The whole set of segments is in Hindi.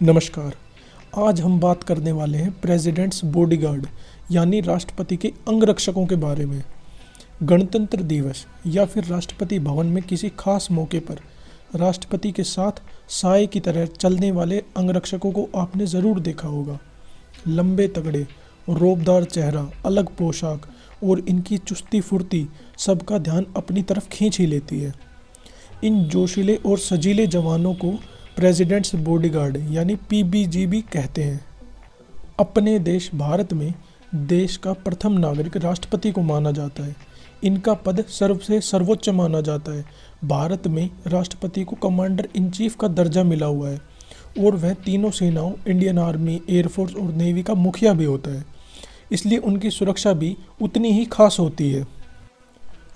नमस्कार। आज हम बात करने वाले हैं प्रेसिडेंट्स बॉडीगार्ड यानी राष्ट्रपति के अंगरक्षकों के बारे में। गणतंत्र दिवस या फिर राष्ट्रपति भवन में किसी खास मौके पर राष्ट्रपति के साथ साए की तरह चलने वाले अंगरक्षकों को आपने ज़रूर देखा होगा। लंबे तगड़े, रौबदार चेहरा, अलग पोशाक और इनकी चुस्ती फुर्ती सबका ध्यान अपनी तरफ खींच ही लेती है। इन जोशीले और सजीले जवानों को प्रेसिडेंट्स बॉडीगार्ड यानी पीबीजी भी कहते हैं। अपने देश भारत में देश का प्रथम नागरिक राष्ट्रपति को माना जाता है। इनका पद सर्व से सर्वोच्च माना जाता है। भारत में राष्ट्रपति को कमांडर इन चीफ का दर्जा मिला हुआ है और वह तीनों सेनाओं इंडियन आर्मी, एयरफोर्स और नेवी का मुखिया भी होता है, इसलिए उनकी सुरक्षा भी उतनी ही खास होती है।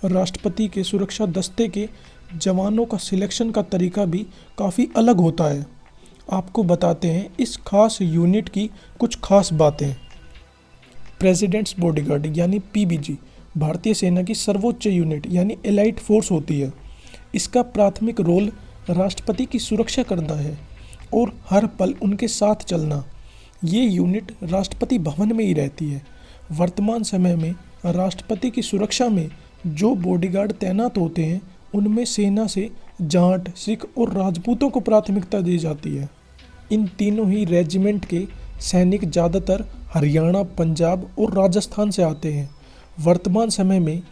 राष्ट्रपति के सुरक्षा दस्ते के जवानों का सिलेक्शन का तरीका भी काफ़ी अलग होता है। आपको बताते हैं इस खास यूनिट की कुछ खास बातें। प्रेसिडेंट्स बॉडीगार्ड यानी पीबीजी भारतीय सेना की सर्वोच्च यूनिट यानी एलाइट फोर्स होती है। इसका प्राथमिक रोल राष्ट्रपति की सुरक्षा करना है और हर पल उनके साथ चलना। ये यूनिट राष्ट्रपति भवन में ही रहती है। वर्तमान समय में राष्ट्रपति की सुरक्षा में जो बॉडीगार्ड तैनात होते हैं उनमें सेना से जाट, सिख और राजपूतों को प्राथमिकता दी जाती है। इन तीनों ही रेजिमेंट के सैनिक ज़्यादातर हरियाणा, पंजाब और राजस्थान से आते हैं। वर्तमान समय में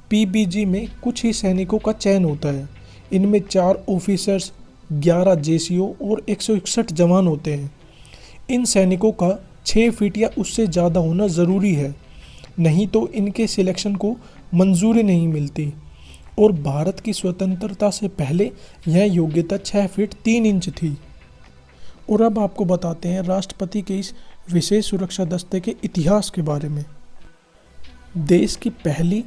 पीबीजी में कुछ ही सैनिकों का चयन होता है। इनमें 4 ऑफिसर्स, 11 जेसीओ और 161 जवान होते हैं। इन सैनिकों का 6 फीट या उससे ज़्यादा होना ज़रूरी है, नहीं तो इनके सिलेक्शन को मंजूरी नहीं मिलती। और भारत की स्वतंत्रता से पहले यह योग्यता 6 फीट 3 इंच थी। और अब आपको बताते हैं राष्ट्रपति के इस विशेष सुरक्षा दस्ते के इतिहास के बारे में। देश की पहली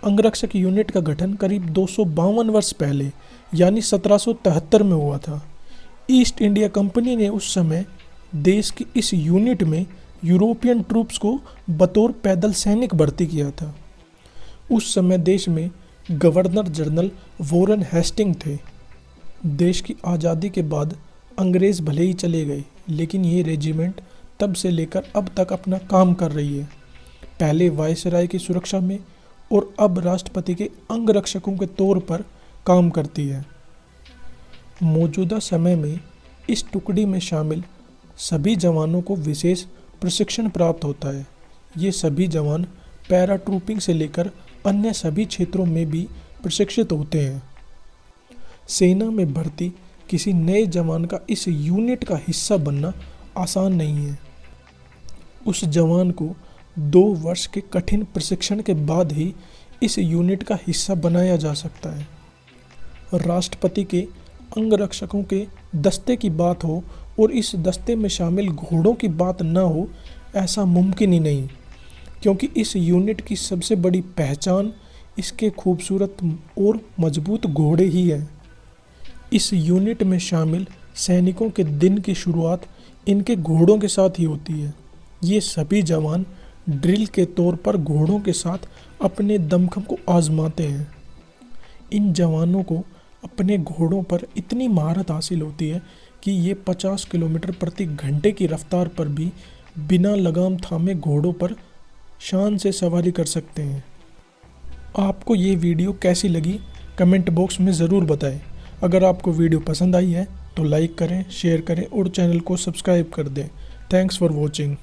अंगरक्षक यूनिट का गठन करीब 252 वर्ष पहले यानी 1773 में हुआ था। ईस्ट इंडिया कंपनी ने उस समय देश की इस यूनिट में यूरोपियन ट्रूप्स को बतौर पैदल सैनिक भर्ती किया था। उस समय देश में गवर्नर जनरल वॉरेन हेस्टिंग थे। देश की आज़ादी के बाद अंग्रेज़ भले ही चले गए, लेकिन ये रेजिमेंट तब से लेकर अब तक अपना काम कर रही है, पहले वायसराय की सुरक्षा में और अब राष्ट्रपति के अंगरक्षकों के तौर पर काम करती है। मौजूदा समय में इस टुकड़ी में शामिल सभी जवानों को विशेष प्रशिक्षण प्राप्त होता है। ये सभी जवान पैराट्रूपिंग से लेकर अन्य सभी क्षेत्रों में भी प्रशिक्षित होते हैं। सेना में भर्ती किसी नए जवान का इस यूनिट का हिस्सा बनना आसान नहीं है। उस जवान को 2 वर्ष के कठिन प्रशिक्षण के बाद ही इस यूनिट का हिस्सा बनाया जा सकता है। राष्ट्रपति के अंगरक्षकों के दस्ते की बात हो और इस दस्ते में शामिल घोड़ों की बात न हो, ऐसा मुमकिन ही नहीं, क्योंकि इस यूनिट की सबसे बड़ी पहचान इसके खूबसूरत और मजबूत घोड़े ही हैं। इस यूनिट में शामिल सैनिकों के दिन की शुरुआत इनके घोड़ों के साथ ही होती है। ये सभी जवान ड्रिल के तौर पर घोड़ों के साथ अपने दमखम को आजमाते हैं। इन जवानों को अपने घोड़ों पर इतनी महारत हासिल होती है कि ये 50 किलोमीटर प्रति घंटे की रफ्तार पर भी बिना लगाम थामे घोड़ों पर शान से सवारी कर सकते हैं। आपको ये वीडियो कैसी लगी कमेंट बॉक्स में ज़रूर बताएं। अगर आपको वीडियो पसंद आई है तो लाइक करें, शेयर करें और चैनल को सब्सक्राइब कर दें। Thanks for watching.